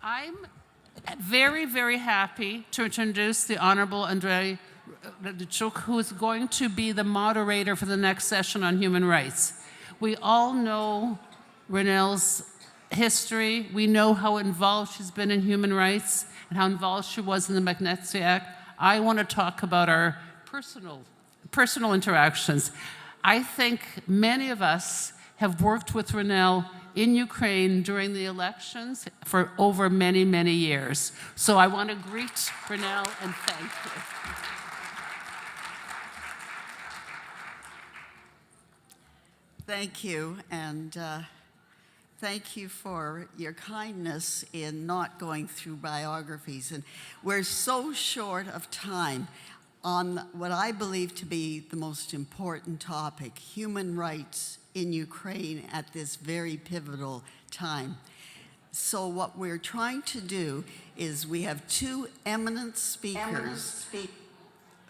I'm very, very happy to introduce the Honourable Andreychuk, who is going to be the moderator for the next session on human rights. We all know Raynell's history. We know how involved she's been in human rights and how involved she was in the Matviichuk. I want to talk about our personal interactions. I think many of us have worked with Raynell in Ukraine during the elections for over many, many years. So I want to greet Raynell and thank you. Thank you, and thank you for your kindness in not going through biographies. And we're so short of time on what I believe to be the most important topic, human rights in Ukraine at this very pivotal time. So what we're trying to do is we have two eminent speakers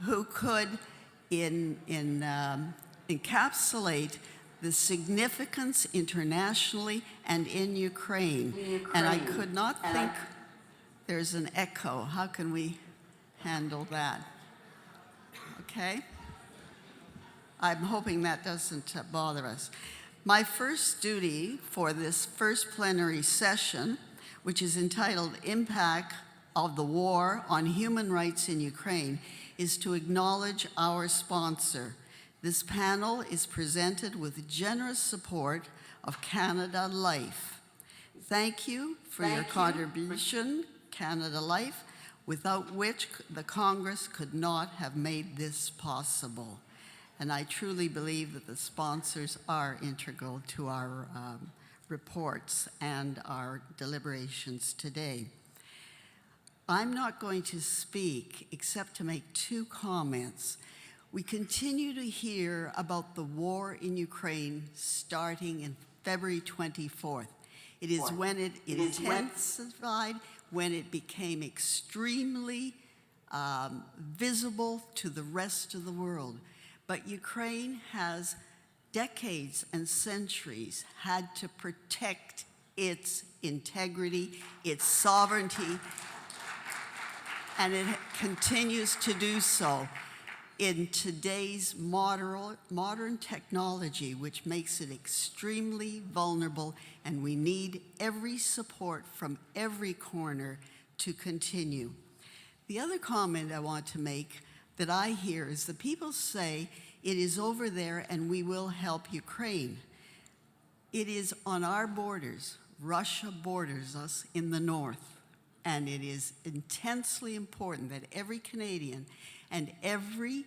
who could encapsulate the significance internationally and in Ukraine. And I could not think, there's an echo. How can we handle that? Okay? I'm hoping that doesn't bother us. My first duty for this first plenary session, which is entitled Impact of the War on Human Rights in Ukraine, is to acknowledge our sponsor. This panel is presented with generous support of Canada Life. Thank you for your contribution, Canada Life, without which the Congress could not have made this possible. And I truly believe that the sponsors are integral to our reports and our deliberations today. I'm not going to speak except to make two comments. We continue to hear about the war in Ukraine starting in February 24th. It is when it intensified, when it became extremely visible to the rest of the world. But Ukraine has decades and centuries had to protect its integrity, its sovereignty, and it continues to do so in today's modern technology, which makes it extremely vulnerable, and we need every support from every corner to continue. The other comment I want to make that I hear is that people say it is over there and we will help Ukraine. It is on our borders. Russia borders us in the north, and it is intensely important that every Canadian and every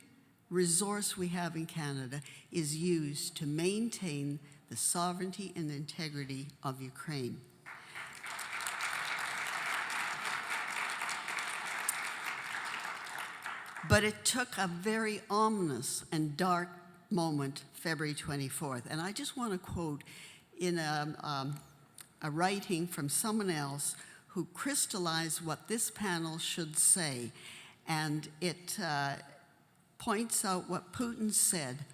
resource we have in Canada is used to maintain the sovereignty and integrity of Ukraine. But it took a very ominous and dark moment, February 24th. And I just want to quote in a writing from someone else who crystallized what this panel should say. And it points out what Putin said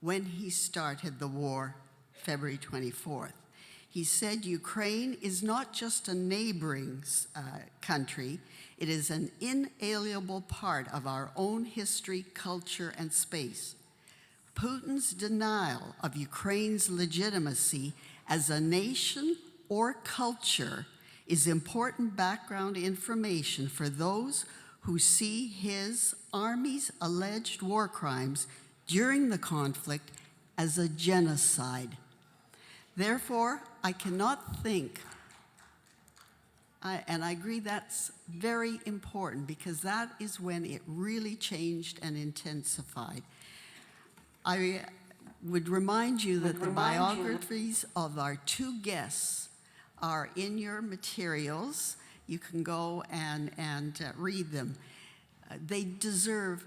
when he started the war, February 24th. He said, Ukraine is not just a neighboring country, it is an inalienable part of our own history, culture, and space. Putin's denial of Ukraine's legitimacy as a nation or culture is important background information for those who see his army's alleged war crimes during the conflict as a genocide. Therefore, I cannot think, and I agree that's very important because that is when it really changed and intensified. I would remind you that the biographies of our two guests are in your materials. You can go and read them. They deserve,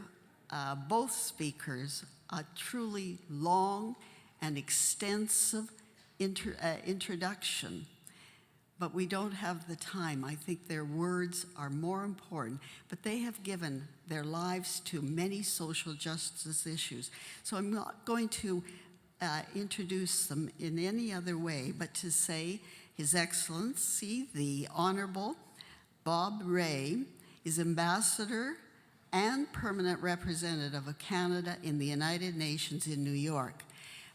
both speakers, a truly long and extensive introduction. But we don't have the time. I think their words are more important. But they have given their lives to many social justice issues. So I'm not going to introduce them in any other way, but to say His Excellency, the Honourable Bob Ray, is Ambassador and Permanent Representative of Canada in the United Nations in New York.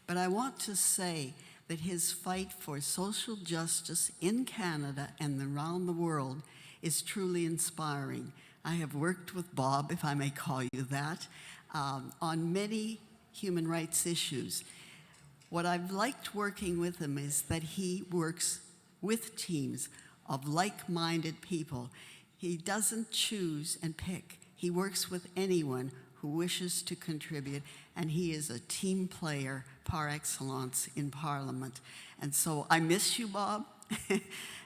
But I want to say that his fight for social justice in Canada and around the world is truly inspiring. I have worked with Bob, if I may call you that, on many human rights issues. What I've liked working with him is that he works with teams of like-minded people. He doesn't choose and pick. He works with anyone who wishes to contribute, and he is a team player par excellence in Parliament. And so I miss you, Bob,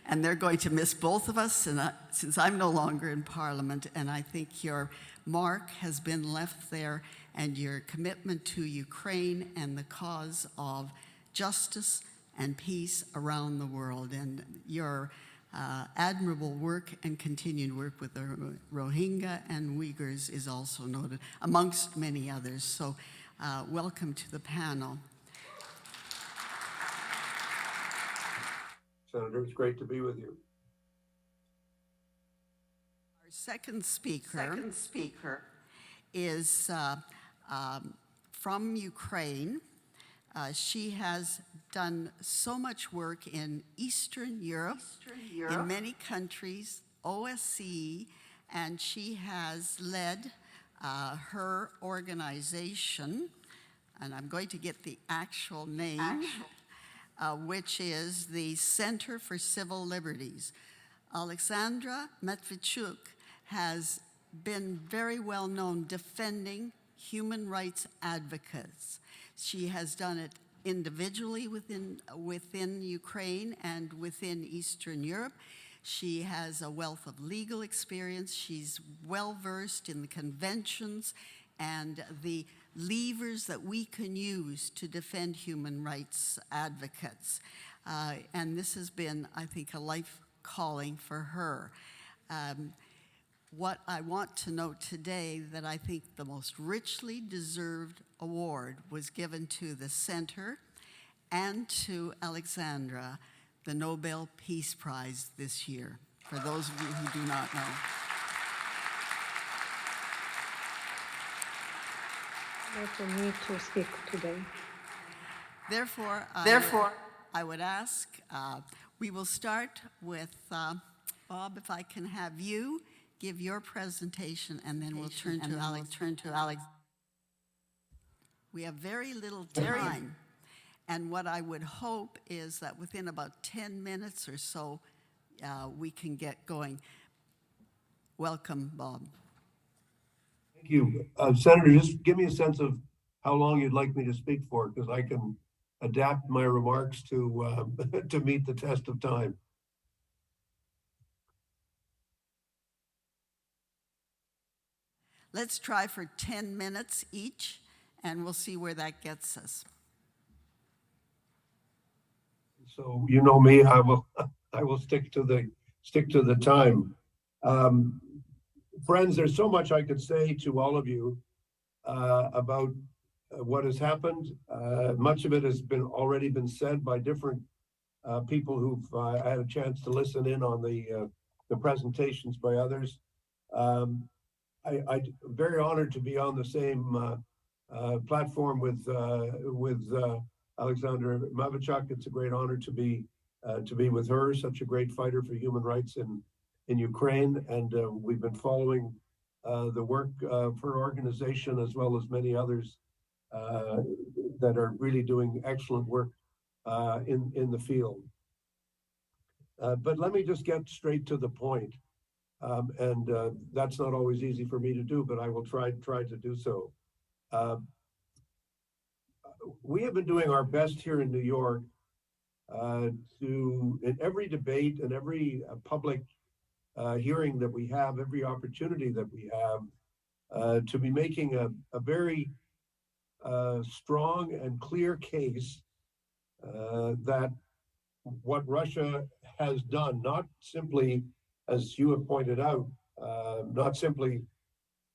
and they're going to miss both of us since I'm no longer in Parliament, and I think your mark has been left there, and your commitment to Ukraine and the cause of justice and peace around the world, and your admirable work and continued work with the Rohingya and Uyghurs is also noted, amongst many others. So welcome to the panel. Senator, it's great to be with you. Our second speaker is from Ukraine. She has done so much work in Eastern Europe, in many countries, OSCE, and she has led her organization, and I'm going to get the actual name, which is the Center for Civil Liberties. Oleksandra Matviichuk has been very well known defending human rights advocates. She has done it individually within Ukraine and within Eastern Europe. She has a wealth of legal experience. She's well versed in the conventions and the levers that we can use to defend human rights advocates. And this has been, I think, a life calling for her. What I want to note today, that I think the most richly deserved award was given to the Center and to Oleksandra, the Nobel Peace Prize this year, for those of you who do not know. Not for me to speak today. Therefore, I would ask, we will start with Bob, if I can have you give your presentation, and then we'll turn to Alex. We have very little time, and what I would hope is that within about 10 minutes or so, we can get going. Welcome, Bob. Thank you. Senator, just give me a sense of how long you'd like me to speak for, because I can adapt my remarks to to meet the test of time. Let's try for 10 minutes each, and we'll see where that gets us. So you know me, I will stick to the time. Friends, there's so much I could say to all of you about what has happened. Much of it has already been said by different people who've had a chance to listen in on the presentations by others. I'm very honored to be on the same platform with Oleksandra Matviichuk. It's a great honor to be with her, such a great fighter for human rights in Ukraine, and we've been following the work of her organization, as well as many others that are really doing excellent work in the field. But let me just get straight to the point. And that's not always easy for me to do, but I will try to do so. We have been doing our best here in New York in every debate and every public hearing that we have, every opportunity that we have, to be making a very strong and clear case that what Russia has done, not simply, as you have pointed out, not simply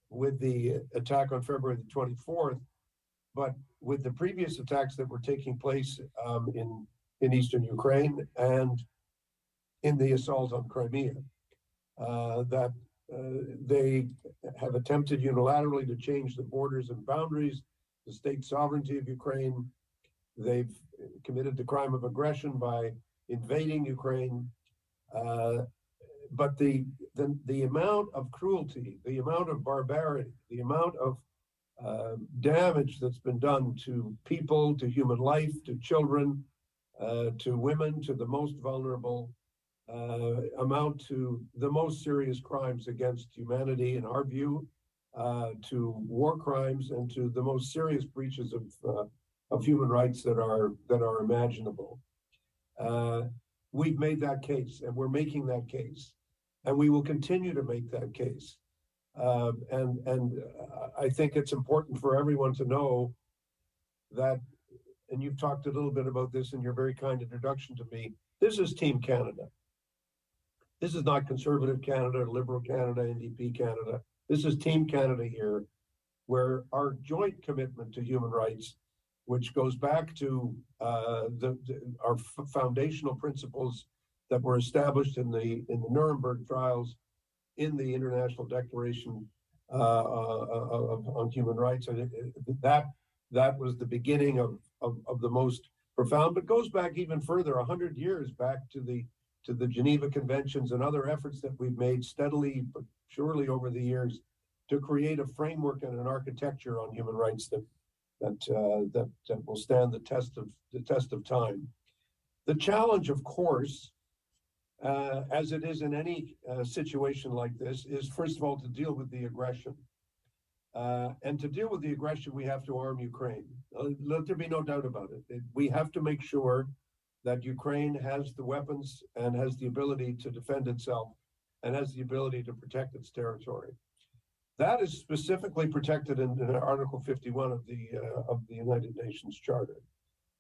with the attack on February the 24th, but with the previous attacks that were taking place in Eastern Ukraine and in the assault on Crimea, that they have attempted unilaterally to change the borders and boundaries, the state sovereignty of Ukraine. They've committed the crime of aggression by invading Ukraine. But the amount of cruelty, the amount of barbarity, the amount of damage that's been done to people, to human life, to children, to women, to the most vulnerable, amount to the most serious crimes against humanity, in our view, to war crimes, and to the most serious breaches of human rights that are imaginable. We've made that case, and we're making that case, and we will continue to make that case. I think it's important for everyone to know that, and you've talked a little bit about this in your very kind introduction to me, this is Team Canada. This is not Conservative Canada, Liberal Canada, NDP Canada. This is Team Canada here, where our joint commitment to human rights, which goes back to our foundational principles that were established in the Nuremberg trials, in the International Declaration on Human Rights, and that was the beginning of the most profound, but goes back even further, 100 years back to the Geneva Conventions and other efforts that we've made steadily but surely over the years to create a framework and an architecture on human rights that will stand the test of time. The challenge, of course, as it is in any situation like this, is first of all to deal with the aggression. And to deal with the aggression, we have to arm Ukraine. Let there be no doubt about it. We have to make sure that Ukraine has the weapons and has the ability to defend itself and has the ability to protect its territory. That is specifically protected in Article 51 of the United Nations Charter.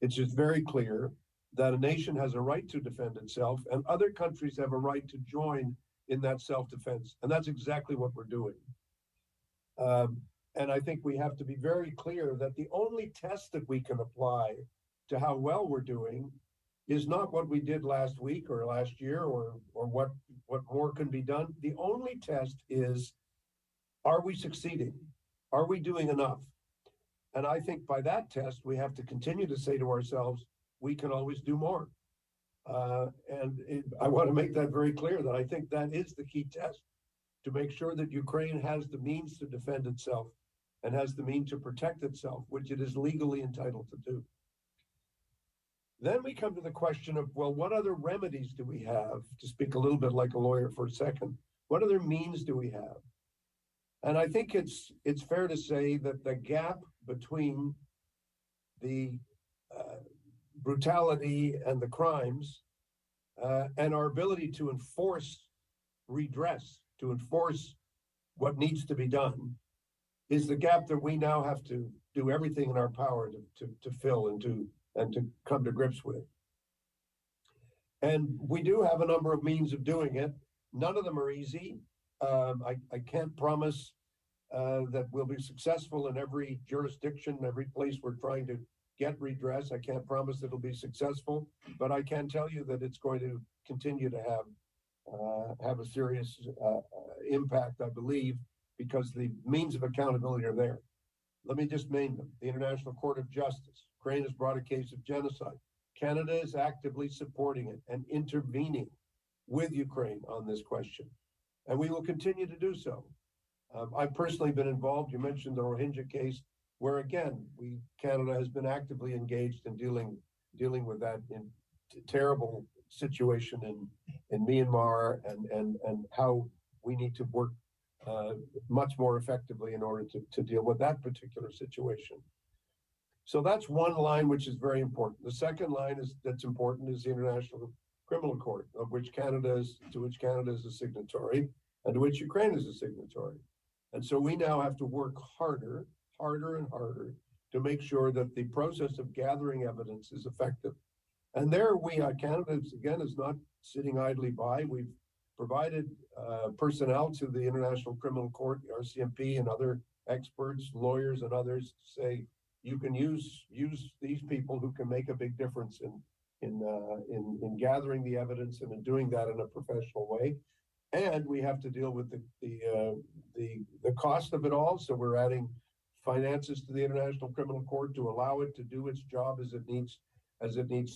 It's just very clear that a nation has a right to defend itself, and other countries have a right to join in that self-defense. And that's exactly what we're doing. And I think we have to be very clear that the only test that we can apply to how well we're doing is not what we did last week or last year or what more can be done. The only test is, are we succeeding? Are we doing enough? And I think by that test, we have to continue to say to ourselves, we can always do more. I want to make that very clear, that I think that is the key test, to make sure that Ukraine has the means to defend itself and has the means to protect itself, which it is legally entitled to do. Then we come to the question of, well, what other remedies do we have? To speak a little bit like a lawyer for a second, what other means do we have? And I think it's fair to say that the gap between the brutality and the crimes and our ability to enforce redress, to enforce what needs to be done, is the gap that we now have to do everything in our power to fill and to come to grips with. And we do have a number of means of doing it. None of them are easy. I can't promise that we'll be successful in every jurisdiction, every place we're trying to get redress. I can't promise that it'll be successful, but I can tell you that it's going to continue to have a serious impact, I believe, because the means of accountability are there. Let me just name them. The International Court of Justice. Ukraine has brought a case of genocide. Canada is actively supporting it and intervening with Ukraine on this question, and we will continue to do so. I've personally been involved. You mentioned the Rohingya case, where again, Canada has been actively engaged in dealing with that terrible situation in Myanmar, and how we need to work much more effectively in order to deal with that particular situation. So that's one line which is very important. The second line that's important is the International Criminal Court, to which Canada is a signatory, and to which Ukraine is a signatory. And so we now have to work harder and harder to make sure that the process of gathering evidence is effective. And there Canada, again, is not sitting idly by. We've provided personnel to the International Criminal Court, the RCMP, and other experts, lawyers, and others to say, you can use these people who can make a big difference in gathering the evidence and in doing that in a professional way. And we have to deal with the cost of it all. So we're adding finances to the International Criminal Court to allow it to do its job as it needs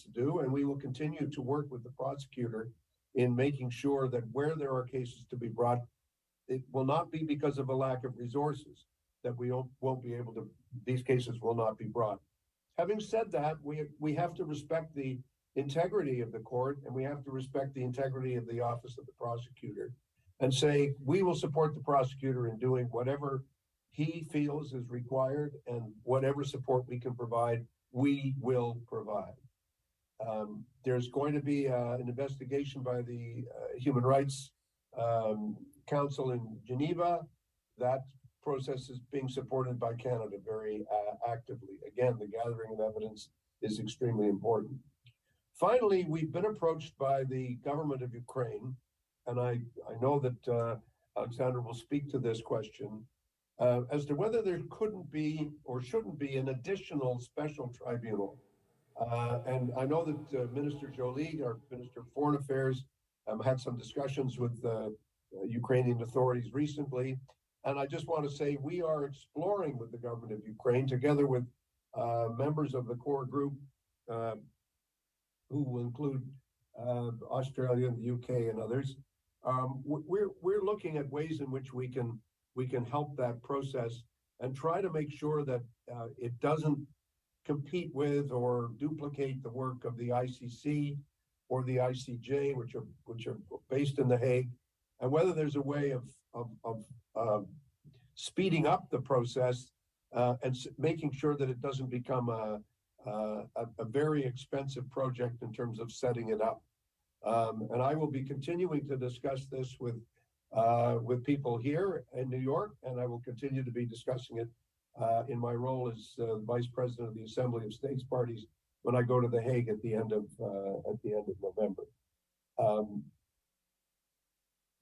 to do. And we will continue to work with the prosecutor in making sure that where there are cases to be brought, it will not be because of a lack of resources that we won't be able to, these cases will not be brought. Having said that, we have to respect the integrity of the court, and we have to respect the integrity of the office of the prosecutor, and say we will support the prosecutor in doing whatever he feels is required, and whatever support we can provide, we will provide. There's going to be an investigation by the Human Rights Council in Geneva. That process is being supported by Canada very actively. Again, the gathering of evidence is extremely important. Finally, we've been approached by the government of Ukraine, and I know that Oleksandra will speak to this question, as to whether there couldn't be or shouldn't be an additional special tribunal. And I know that Minister Jolie, our Minister of Foreign Affairs, had some discussions with Ukrainian authorities recently. And I just want to say we are exploring with the government of Ukraine, together with members of the core group, who will include Australia and the UK and others. We're looking at ways in which we can help that process and try to make sure that it doesn't compete with or duplicate the work of the ICC or the ICJ, which are based in The Hague, and whether there's a way of speeding up the process and making sure that it doesn't become a very expensive project in terms of setting it up. And I will be continuing to discuss this with people here in New York, and I will continue to be discussing it in my role as Vice President of the Assembly of States Parties when I go to The Hague at the end of November.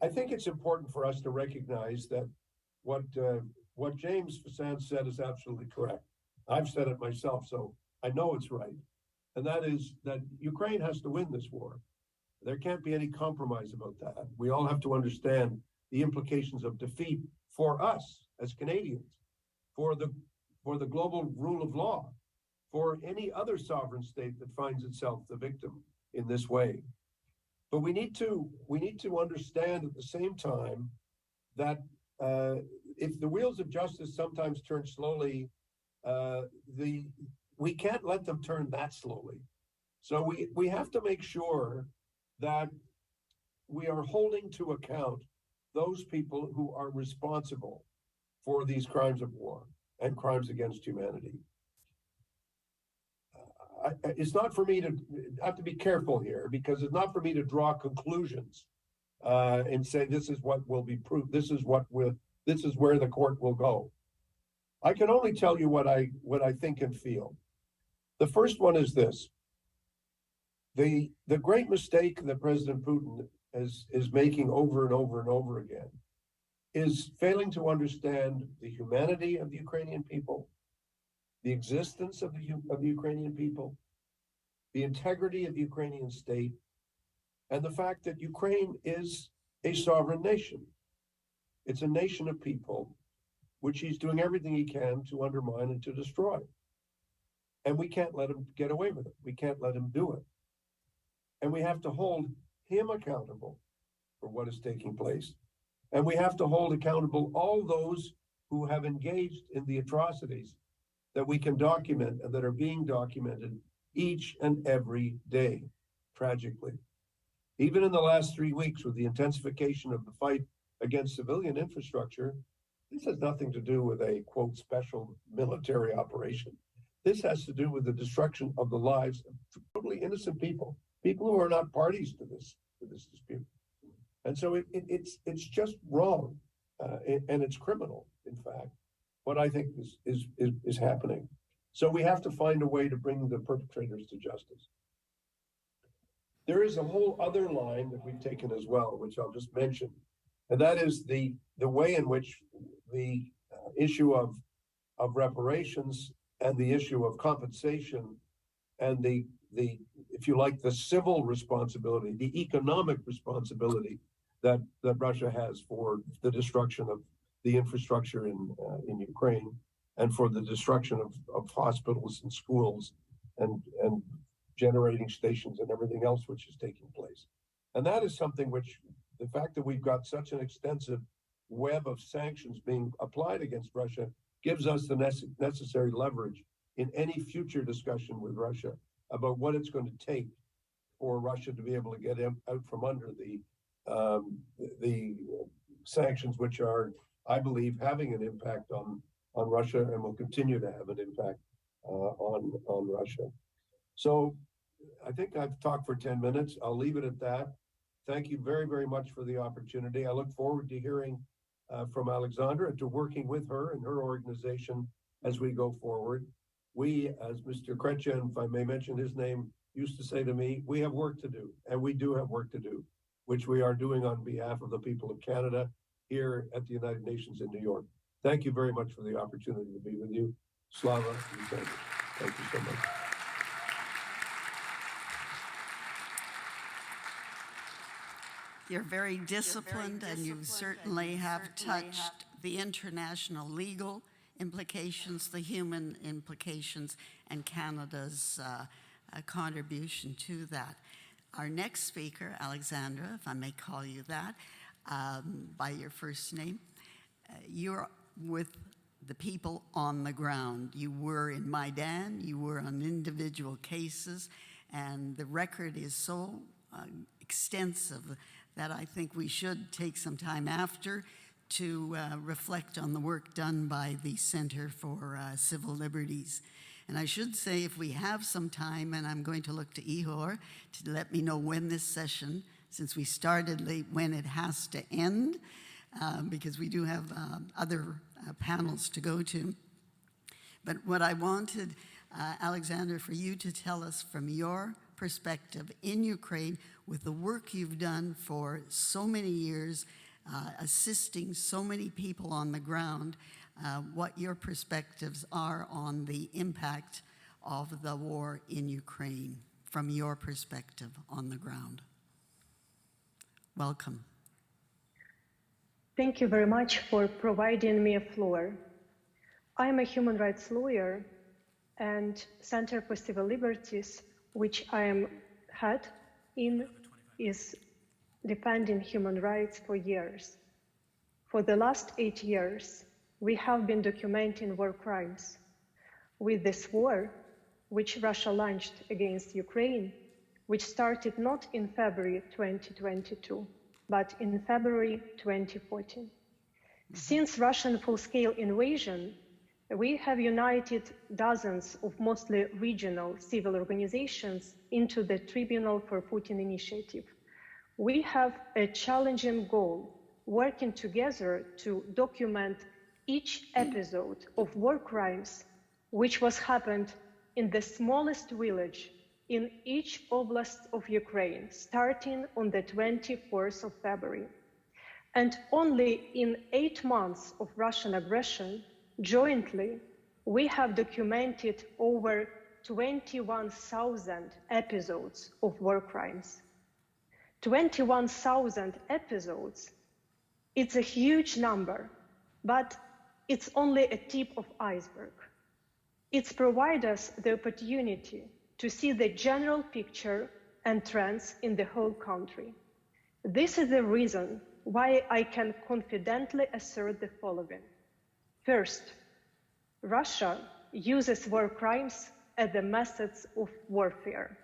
I think it's important for us to recognize that what James Fassan said is absolutely correct. I've said it myself, so I know it's right. And that is that Ukraine has to win this war. There can't be any compromise about that. We all have to understand the implications of defeat for us as Canadians, for the global rule of law, for any other sovereign state that finds itself the victim in this way. But we need to understand at the same time that if the wheels of justice sometimes turn slowly, we can't let them turn that slowly. So we have to make sure that we are holding to account those people who are responsible for these crimes of war and crimes against humanity. It's not for me to, I have to be careful here, because it's not for me to draw conclusions and say this is what will be proved, this is where the court will go. I can only tell you what I think and feel. The first one is this: the great mistake that President Putin is making over and over and over again is failing to understand the humanity of the Ukrainian people, the existence of the Ukrainian people, the integrity of the Ukrainian state, and the fact that Ukraine is a sovereign nation. It's a nation of people, which he's doing everything he can to undermine and to destroy. And we can't let him get away with it. We can't let him do it. And we have to hold him accountable for what is taking place. And we have to hold accountable all those who have engaged in the atrocities that we can document and that are being documented each and every day, tragically. Even in the last 3 weeks, with the intensification of the fight against civilian infrastructure, this has nothing to do with a, quote, special military operation. This has to do with the destruction of the lives of totally innocent people who are not parties to this dispute. And so it's just wrong, and it's criminal, in fact, what I think is happening. So we have to find a way to bring the perpetrators to justice. There is a whole other line that we've taken as well, which I'll just mention, and that is the way in which the issue of reparations and the issue of compensation and the if you like, the civil responsibility, the economic responsibility that Russia has for the destruction of the infrastructure in Ukraine, and for the destruction of hospitals and schools and generating stations and everything else which is taking place. And that is something which, the fact that we've got such an extensive web of sanctions being applied against Russia gives us the necessary leverage in any future discussion with Russia about what it's going to take for Russia to be able to get out from under the sanctions, which are, I believe, having an impact on Russia and will continue to have an impact on Russia. So I think I've talked for 10 minutes. I'll leave it at that. Thank you very, very much for the opportunity. I look forward to hearing from Oleksandra, to working with her and her organization as we go forward. We, as Mr. Kretchen, if I may mention his name, used to say to me, we have work to do, and we do have work to do, which we are doing on behalf of the people of Canada here at the United Nations in New York. Thank you very much for the opportunity to be with you. Slava Ukraini. Thank you so much. You're very disciplined, and you certainly have touched the international legal implications, the human implications, and Canada's contribution to that. Our next speaker, Oleksandra, if I may call you that, by your first name, you're with the people on the ground. You were in Maidan, you were on individual cases, and the record is so extensive that I think we should take some time after to reflect on the work done by the Center for Civil Liberties. And I should say, if we have some time, and I'm going to look to Ihor to let me know when this session, since we started late, when it has to end, because we do have other panels to go to. But what I wanted, Oleksandra, for you to tell us from your perspective in Ukraine, with the work you've done for so many years, assisting so many people on the ground, what your perspectives are on the impact of the war in Ukraine from your perspective on the ground. Welcome. Thank you very much for providing me a floor. I'm a human rights lawyer, and Center for Civil Liberties, which I am head in, is defending human rights for years. For the last 8 years, we have been documenting war crimes. With this war, which Russia launched against Ukraine, which started not in February 2022, but in February 2014. Since Russian full-scale invasion, we have united dozens of mostly regional civil organizations into the Tribunal for Putin initiative. We have a challenging goal, working together to document each episode of war crimes which was happened in the smallest village in each oblast of Ukraine, starting on the 24th of February. And only in 8 months of Russian aggression, jointly, we have documented over 21,000 episodes of war crimes. 21,000 episodes, it's a huge number, but it's only a tip of iceberg. It's provided us the opportunity to see the general picture and trends in the whole country. This is the reason why I can confidently assert the following. First, Russia uses war crimes as the methods of warfare.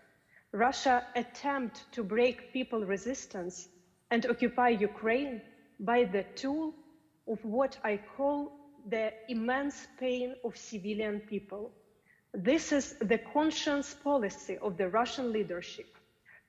Russia attempts to break people's resistance and occupy Ukraine by the tool of what I call the immense pain of civilian people. This is the conscious policy of the Russian leadership.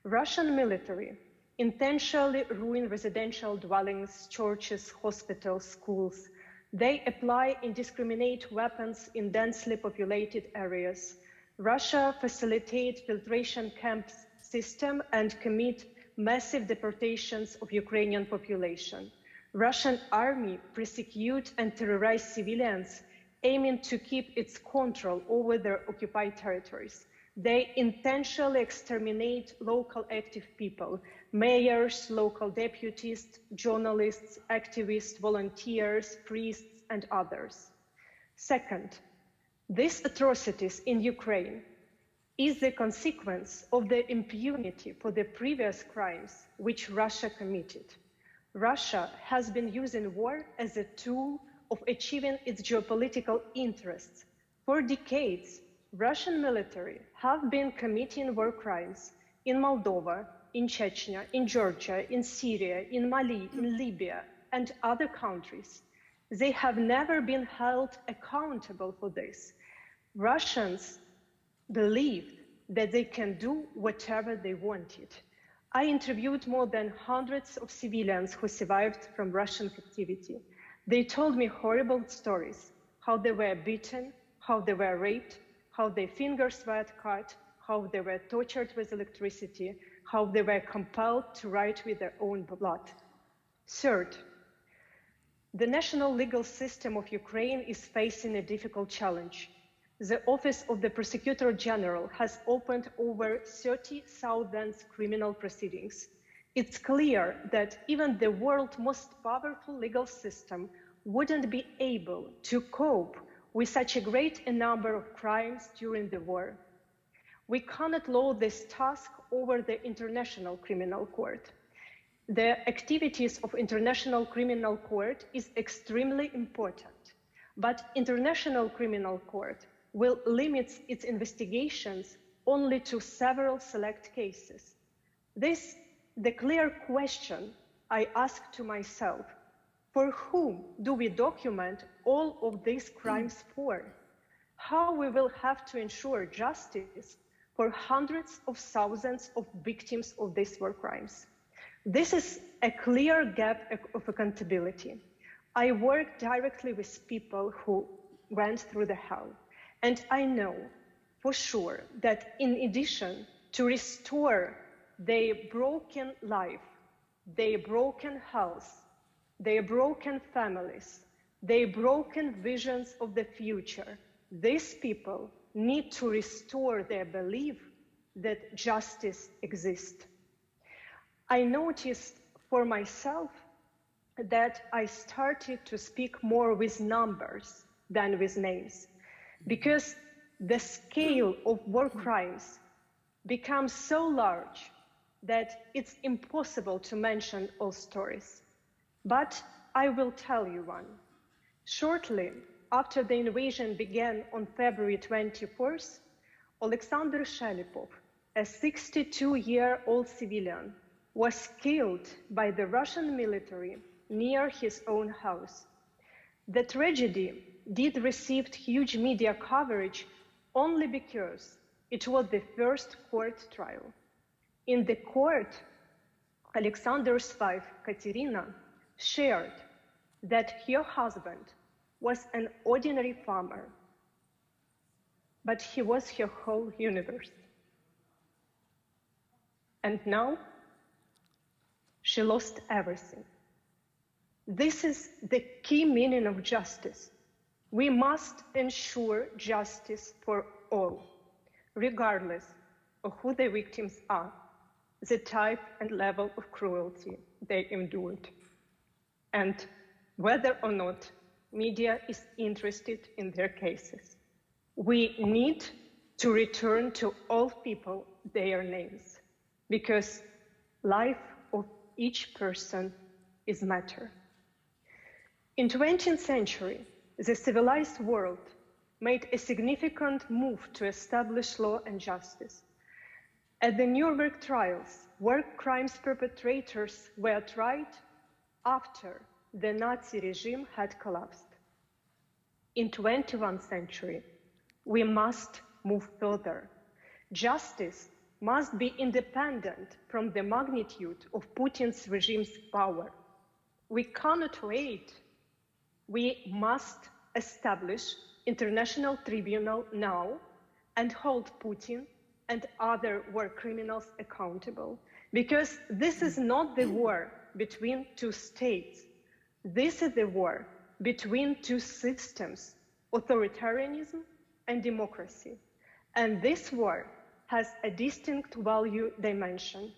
Russian military intentionally ruin residential dwellings, churches, hospitals, schools. They apply indiscriminate weapons in densely populated areas. Russia facilitates filtration camp system and commit massive deportations of Ukrainian population. Russian army persecute and terrorize civilians, aiming to keep its control over their occupied territories. They intentionally exterminate local active people, mayors, local deputies, journalists, activists, volunteers, priests, and others. Second, these atrocities in Ukraine is the consequence of the impunity for the previous crimes which Russia committed. Russia has been using war as a tool of achieving its geopolitical interests. For decades, Russian military have been committing war crimes in Moldova, in Chechnya, in Georgia, in Syria, in Mali, in Libya, and other countries. They have never been held accountable for this. Russians believed that they can do whatever they wanted. I interviewed more than hundreds of civilians who survived from Russian captivity. They told me horrible stories, how they were beaten, how they were raped, how their fingers were cut, how they were tortured with electricity, how they were compelled to write with their own blood. Third, the national legal system of Ukraine is facing a difficult challenge. The Office of the Prosecutor General has opened over 30,000 criminal proceedings. It's clear that even the world's most powerful legal system wouldn't be able to cope with such a great number of crimes during the war. We cannot load this task over the International Criminal Court. The activities of International Criminal Court is extremely important, but International Criminal Court will limit its investigations only to several select cases. This is the clear question I ask to myself. For whom do we document all of these crimes for? How we will have to ensure justice for hundreds of thousands of victims of these war crimes? This is a clear gap of accountability. I work directly with people who went through the hell, and I know for sure that in addition to restore their broken life, their broken health, their broken families, their broken visions of the future, these people need to restore their belief that justice exists. I noticed for myself that I started to speak more with numbers than with names, because the scale of war crimes becomes so large that it's impossible to mention all stories. But I will tell you one. Shortly after the invasion began on February 24th, Oleksandr Shelipov, a 62-year-old civilian, was killed by the Russian military near his own house. The tragedy did receive huge media coverage only because it was the first court trial. In the court, Alexander's wife, Katerina, shared that her husband was an ordinary farmer, but he was her whole universe. And now, she lost everything. This is the key meaning of justice. We must ensure justice for all, regardless of who the victims are, the type and level of cruelty they endured, and whether or not media is interested in their cases. We need to return to all people their names, because life of each person is matter. In the 20th century, the civilized world made a significant move to establish law and justice. At the Nuremberg trials, war crimes perpetrators were tried after the Nazi regime had collapsed. In the 21st century, we must move further. Justice must be independent from the magnitude of Putin's regime's power. We cannot wait. We must establish international tribunal now and hold Putin and other war criminals accountable. Because this is not the war between two states. This is the war between two systems, authoritarianism and democracy. And this war has a distinct value dimension.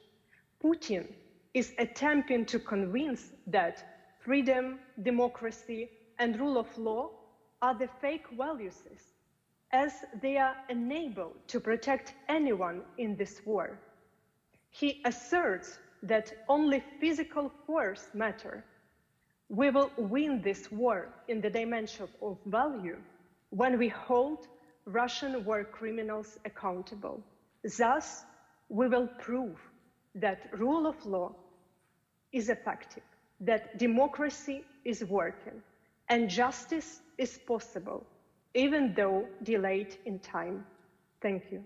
Putin is attempting to convince that freedom, democracy, and rule of law are the fake values, as they are unable to protect anyone in this war. He asserts that only physical force matters. We will win this war in the dimension of value when we hold Russian war criminals accountable. Thus, we will prove that rule of law is effective, that democracy is working, and justice is possible, even though delayed in time. Thank you.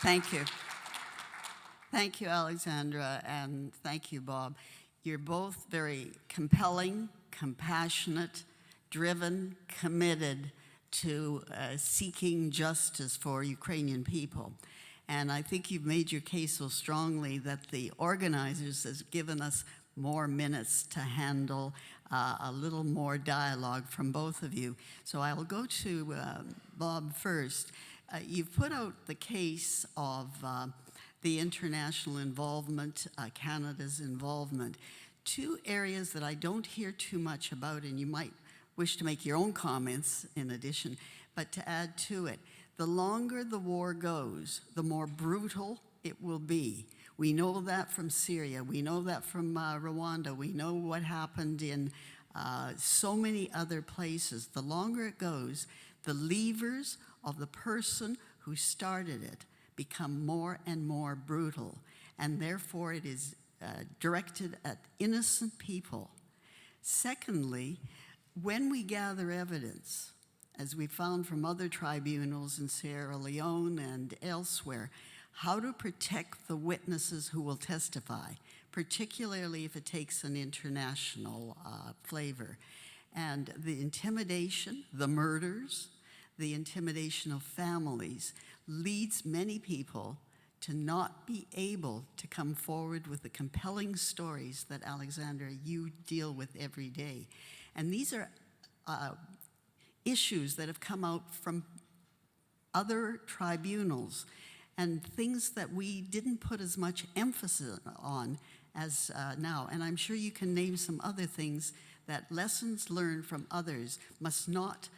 Thank you. Thank you, Oleksandra, and thank you, Bob. You're both very compelling, compassionate, driven, committed to seeking justice for Ukrainian people. And I think you've made your case so strongly that the organizers has given us more minutes to handle a little more dialogue from both of you. So I will go to Bob first. You've put out the case of the international involvement, Canada's involvement, two areas that I don't hear too much about, and you might wish to make your own comments in addition, but to add to it, the longer the war goes, the more brutal it will be. We know that from Syria, we know that from Rwanda, we know what happened in so many other places. The longer it goes, the levers of the person who started it become more and more brutal, and therefore it is directed at innocent people. Secondly, when we gather evidence, as we found from other tribunals in Sierra Leone and elsewhere, how to protect the witnesses who will testify, particularly if it takes an international flavor. And the intimidation, the murders, the intimidation of families leads many people to not be able to come forward with the compelling stories that, Oleksandra, you deal with every day. And these are issues that have come out from other tribunals and things that we didn't put as much emphasis on as now. And I'm sure you can name some other things that lessons learned from others must not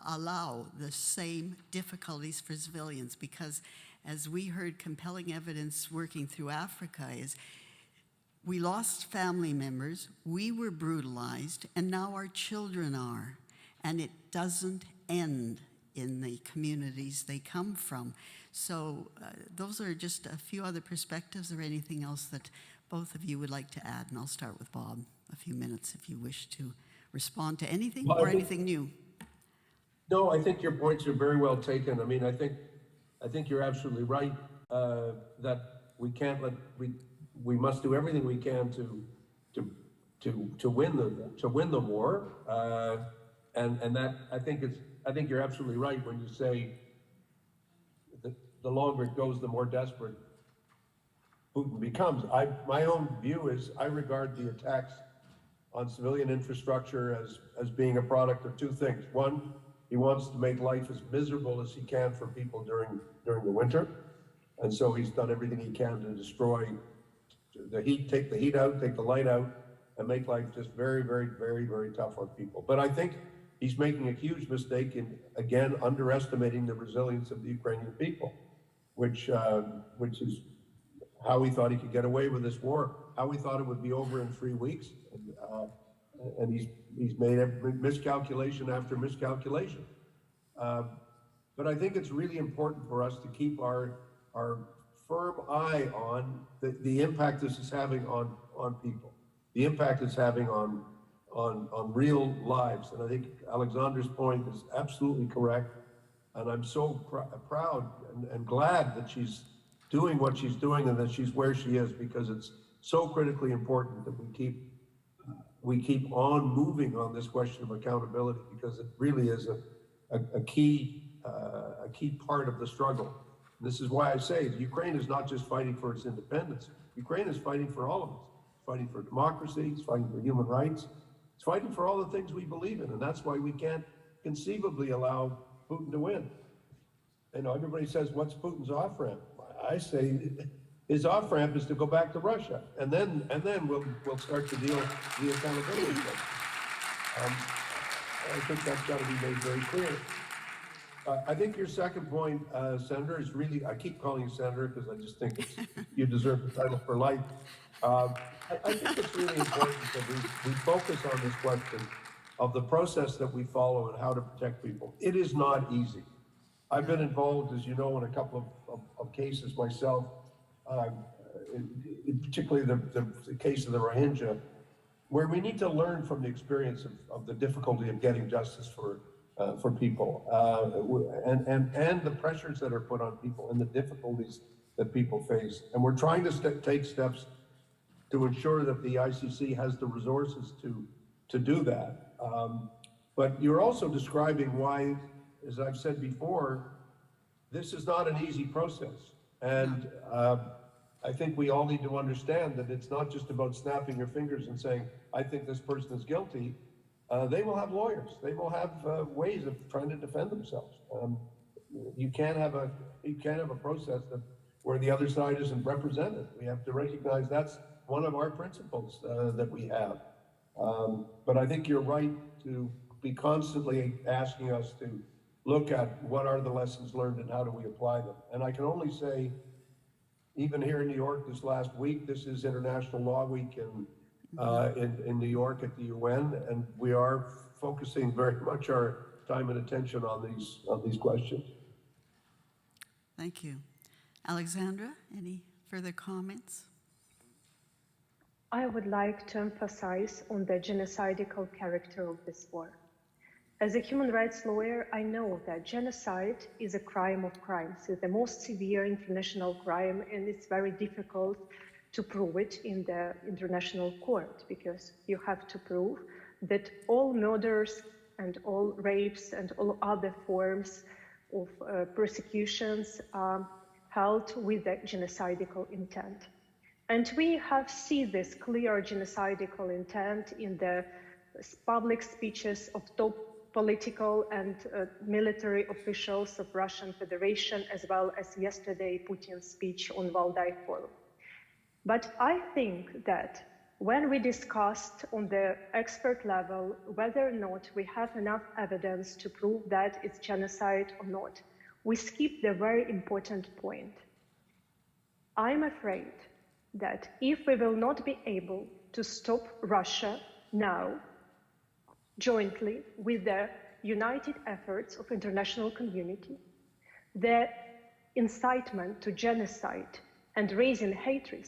allow the same difficulties for civilians, because as we heard compelling evidence working through Africa is we lost family members, we were brutalized, and now our children are. And it doesn't end in the communities they come from. So those are just a few other perspectives, or anything else that both of you would like to add. And I'll start with Bob, a few minutes if you wish to respond to anything or anything new. No, I think your points are very well taken. I mean, I think you're absolutely right that we can't let we must do everything we can to win the war, and that I think you're absolutely right when you say that the longer it goes, the more desperate Putin becomes. My own view is I regard the attacks on civilian infrastructure as being a product of two things. One, he wants to make life as miserable as he can for people during the winter. And so he's done everything he can to destroy the heat, take the heat out, take the light out, and make life just very, very, very, very tough on people. But I think he's making a huge mistake in, again, underestimating the resilience of the Ukrainian people, which is how he thought he could get away with this war, how he thought it would be over in 3 weeks. And he's made every miscalculation after miscalculation. But I think it's really important for us to keep our firm eye on the impact this is having on people, the impact it's having on real lives. And I think Alexandra's point is absolutely correct. And I'm so proud and glad that she's doing what she's doing and that she's where she is, because it's so critically important that we keep we keep on moving on this question of accountability, because it really is a key part of the struggle. This is why I say Ukraine is not just fighting for its independence. Ukraine is fighting for all of us. It's fighting for democracy. It's fighting for human rights. It's fighting for all the things we believe in, and that's why we can't conceivably allow Putin to win. You know, everybody says, "What's Putin's off-ramp?" I say his off-ramp is to go back to Russia, and then we'll start to deal with the accountability thing. I think that's got to be made very clear. I think your second point, Senator, is really, I keep calling you Senator because I just think you deserve the title for life. I think it's really important that we focus on this question of the process that we follow and how to protect people. It is not easy. I've been involved, as you know, in a couple of cases myself, particularly the case of the Rohingya, where we need to learn from the experience of the difficulty of getting justice for people, and the pressures that are put on people and the difficulties that people face. And we're trying to take steps to ensure that the ICC has the resources to do that. But you're also describing why, as I've said before, this is not an easy process. And I think we all need to understand that it's not just about snapping your fingers and saying, I think this person is guilty. They will have lawyers. They will have ways of trying to defend themselves. You can't have a process where the other side isn't represented. We have to recognize that's one of our principles that we have. But I think you're right to be constantly asking us to look at what are the lessons learned and how do we apply them. And I can only say, even here in New York this last week, this is International Law Week in New York at the UN, and we are focusing very much our time and attention on these questions. Thank you. Oleksandra, any further comments? I would like to emphasize on the genocidal character of this war. As a human rights lawyer, I know that genocide is a crime of crimes. It's the most severe international crime, and it's very difficult to prove it in the international court, because you have to prove that all murders and all rapes and all other forms of persecutions are held with the genocidal intent. And we have seen this clear genocidal intent in the public speeches of top political and military officials of Russian Federation, as well as yesterday Putin's speech on Valdai Forum. But I think that when we discussed on the expert level whether or not we have enough evidence to prove that it's genocide or not, we skipped the very important point. I'm afraid that if we will not be able to stop Russia now, jointly with the united efforts of international community, the incitement to genocide and raising hatred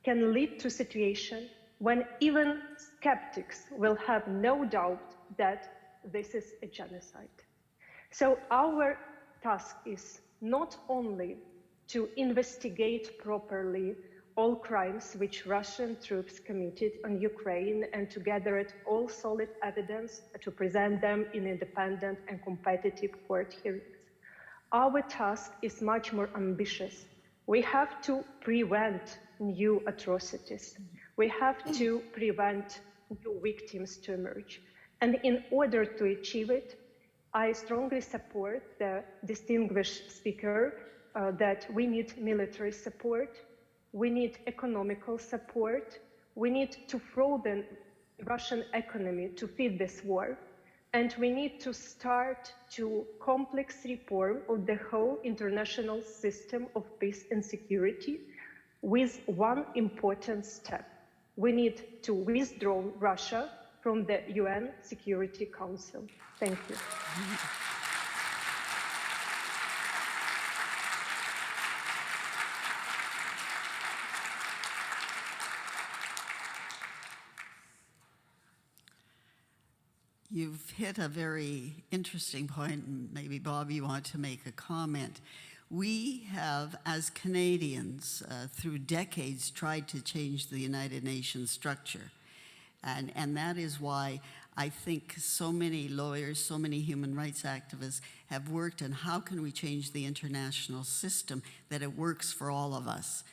can lead to a situation when even skeptics will have no doubt that this is a genocide. So our task is not only to investigate properly all crimes which Russian troops committed on Ukraine and to gather all solid evidence to present them in independent and competitive court hearings. Our task is much more ambitious. We have to prevent new atrocities. We have to prevent new victims to emerge. And in order to achieve it, I strongly support the distinguished speaker that we need military support, we need economical support, we need to throw the Russian economy to feed this war, and we need to start to complex reform of the whole international system of peace and security with one important step. We need to withdraw Russia from the UN Security Council. Thank you. You've hit a very interesting point, and maybe, Bob, you want to make a comment. We have, as Canadians, through decades, tried to change the United Nations structure. And that is why I think so many lawyers, so many human rights activists have worked on how can we change the international system that it works for all of us.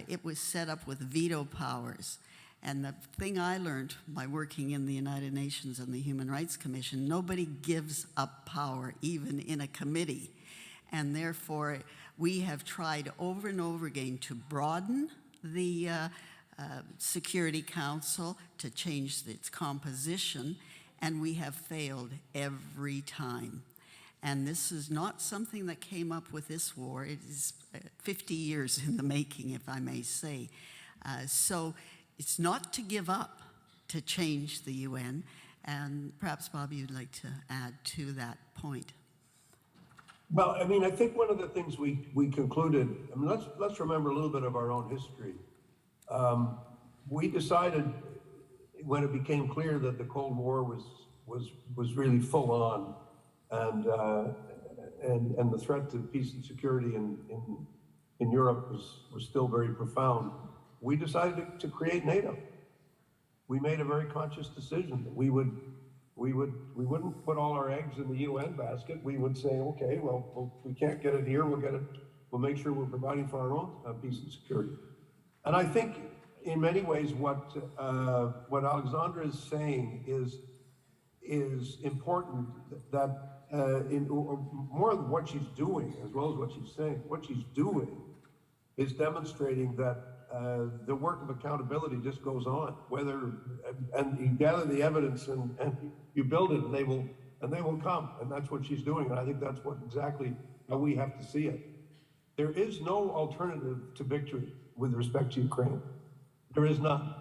It was set up with veto powers. And the thing I learned by working in the United Nations and the Human Rights Commission, nobody gives up power, even in a committee. And therefore, we have tried over and over again to broaden the Security Council, to change its composition, and we have failed every time. And this is not something that came up with this war. It is 50 years in the making, if I may say. So it's not to give up to change the UN. And perhaps, Bob, you'd like to add to that point. Well, I mean, I think one of the things we concluded, I mean, let's remember a little bit of our own history. We decided when it became clear that the Cold War was really full on, and the threat to peace and security in Europe was still very profound, we decided to create NATO. We made a very conscious decision that we wouldn't put all our eggs in the UN basket. We would say, okay, well, we can't get it here. We'll make sure we're providing for our own peace and security. And I think in many ways what Oleksandra is saying is important, that more than what she's doing, as well as what she's saying, what she's doing is demonstrating that the work of accountability just goes on. And you gather the evidence and you build it, and they will come, and that's what she's doing. And I think that's exactly how we have to see it. There is no alternative to victory with respect to Ukraine. There is none.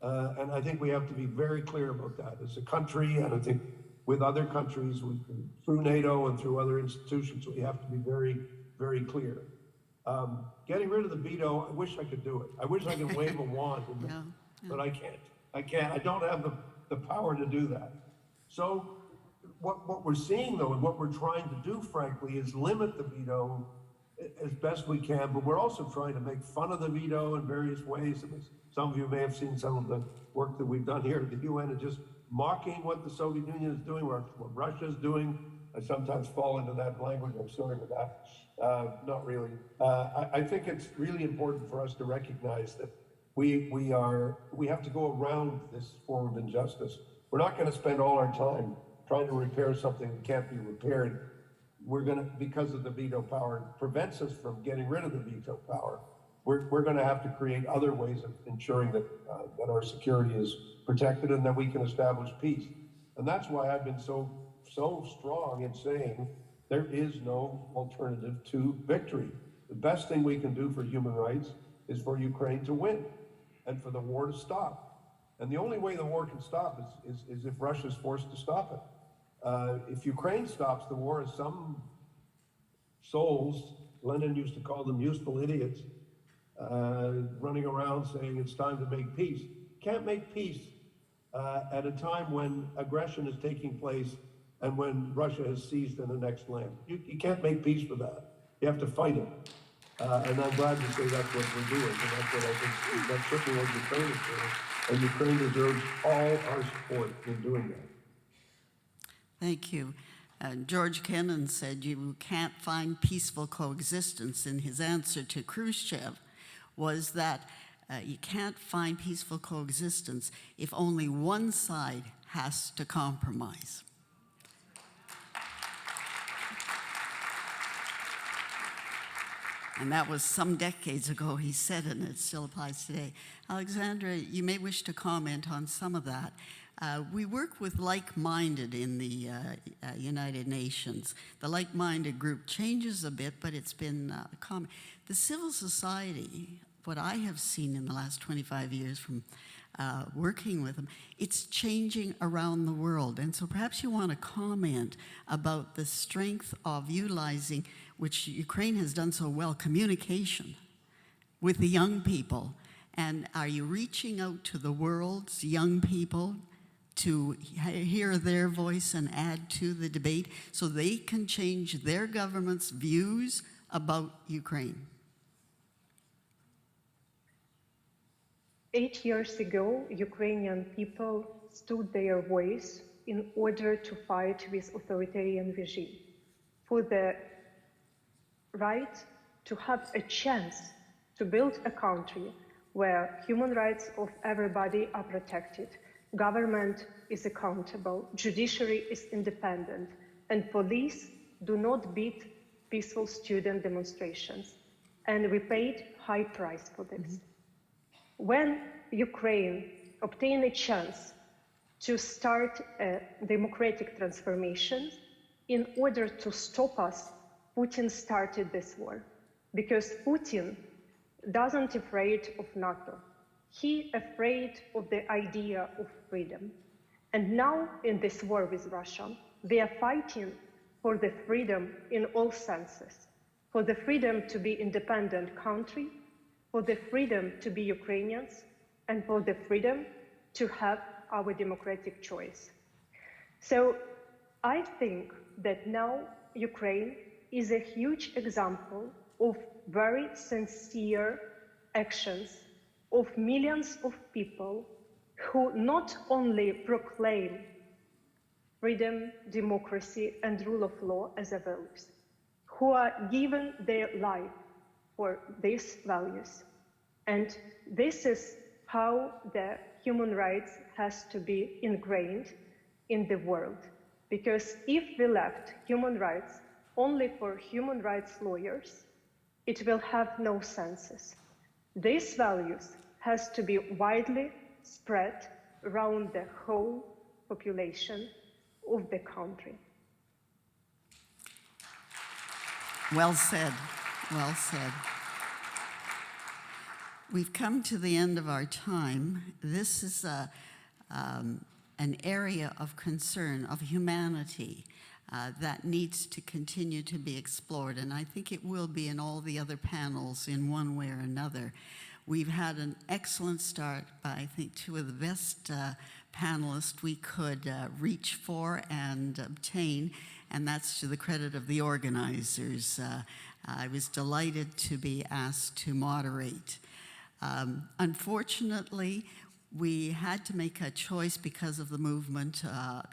And I think we have to be very clear about that as a country, and I think with other countries, through NATO and through other institutions, we have to be very, very clear. Getting rid of the veto, I wish I could do it. I wish I could wave a wand, but I can't. I don't have the power to do that. So what we're seeing, though, and what we're trying to do, frankly, is limit the veto as best we can, but we're also trying to make fun of the veto in various ways. Some of you may have seen some of the work that we've done here at the UN, and just mocking what the Soviet Union is doing, or what Russia's doing. I sometimes fall into that language. I'm sorry for that. Not really. I think it's really important for us to recognize that we have to go around this form of injustice. We're not going to spend all our time trying to repair something that can't be repaired. We're going to, because of the veto power, prevents us from getting rid of the veto power. We're going to have to create other ways of ensuring that that our security is protected and that we can establish peace. And that's why I've been so strong in saying there is no alternative to victory. The best thing we can do for human rights is for Ukraine to win and for the war to stop. And the only way the war can stop is if Russia's forced to stop it. If Ukraine stops the war, as some souls, Lenin used to call them useful idiots, running around saying it's time to make peace. Can't make peace at a time when aggression is taking place and when Russia has seized and annexed land. You can't make peace with that. You have to fight it. And I'm glad to say that's what we're doing. And that's what I think, that's certainly what Ukraine is doing. And Ukraine deserves all our support in doing that. Thank you. George Kennan said you can't find peaceful coexistence, and his answer to Khrushchev was that you can't find peaceful coexistence if only one side has to compromise. And that was some decades ago he said it, and it still applies today. Oleksandra, you may wish to comment on some of that. We work with like-minded in the United Nations. The like-minded group changes a bit, but it's been common. The civil society, what I have seen in the last 25 years from working with them, it's changing around the world. And so perhaps you want to comment about the strength of utilizing, which Ukraine has done so well, communication with the young people. And are you reaching out to the world's young people to hear their voice and add to the debate so they can change their government's views about Ukraine? 8 years ago, Ukrainian people stood their voice in order to fight with authoritarian regime for the right to have a chance to build a country where human rights of everybody are protected, government is accountable, judiciary is independent, and police do not beat peaceful student demonstrations. And we paid high price for this. When Ukraine obtained a chance to start a democratic transformation, in order to stop us, Putin started this war. Because Putin doesn't afraid of NATO. He afraid of the idea of freedom. And now in this war with Russia, we are fighting for the freedom in all senses, for the freedom to be independent country, for the freedom to be Ukrainians, and for the freedom to have our democratic choice. So I think that now Ukraine is a huge example of very sincere actions of millions of people who not only proclaim freedom, democracy, and rule of law as a values, who are given their life for these values. And this is how the human rights has to be ingrained in the world. Because if we left human rights only for human rights lawyers, it will have no senses. These values has to be widely spread around the whole population of the country. Well said, well said. We've come to the end of our time. This is an area of concern, of humanity, that needs to continue to be explored, and I think it will be in all the other panels in one way or another. We've had an excellent start by, I think, two of the best panelists we could reach for and obtain, and that's to the credit of the organizers. I was delighted to be asked to moderate. Unfortunately, we had to make a choice because of the movement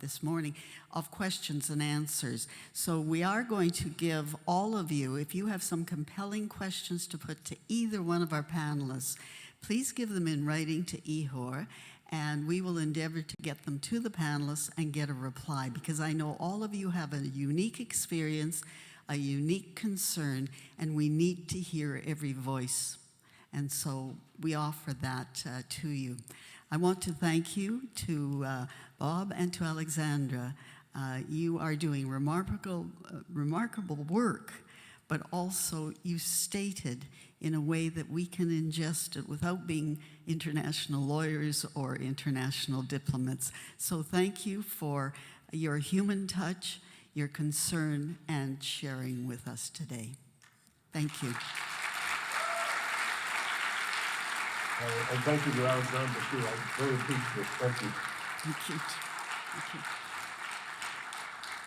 this morning of questions and answers. So we are going to give all of you, if you have some compelling questions to put to either one of our panelists, please give them in writing to Ihor, and we will endeavor to get them to the panelists and get a reply, because I know all of you have a unique experience, a unique concern, and we need to hear every voice. And so we offer that to you. I want to thank you to Bob and to Oleksandra. You are doing remarkable work, but also you stated in a way that we can ingest it without being international lawyers or international diplomats. So thank you for your human touch, your concern, and sharing with us today. Thank you. And thank you to Alexandra, too. I'm very appreciative. Thank you. Thank you. Thank you.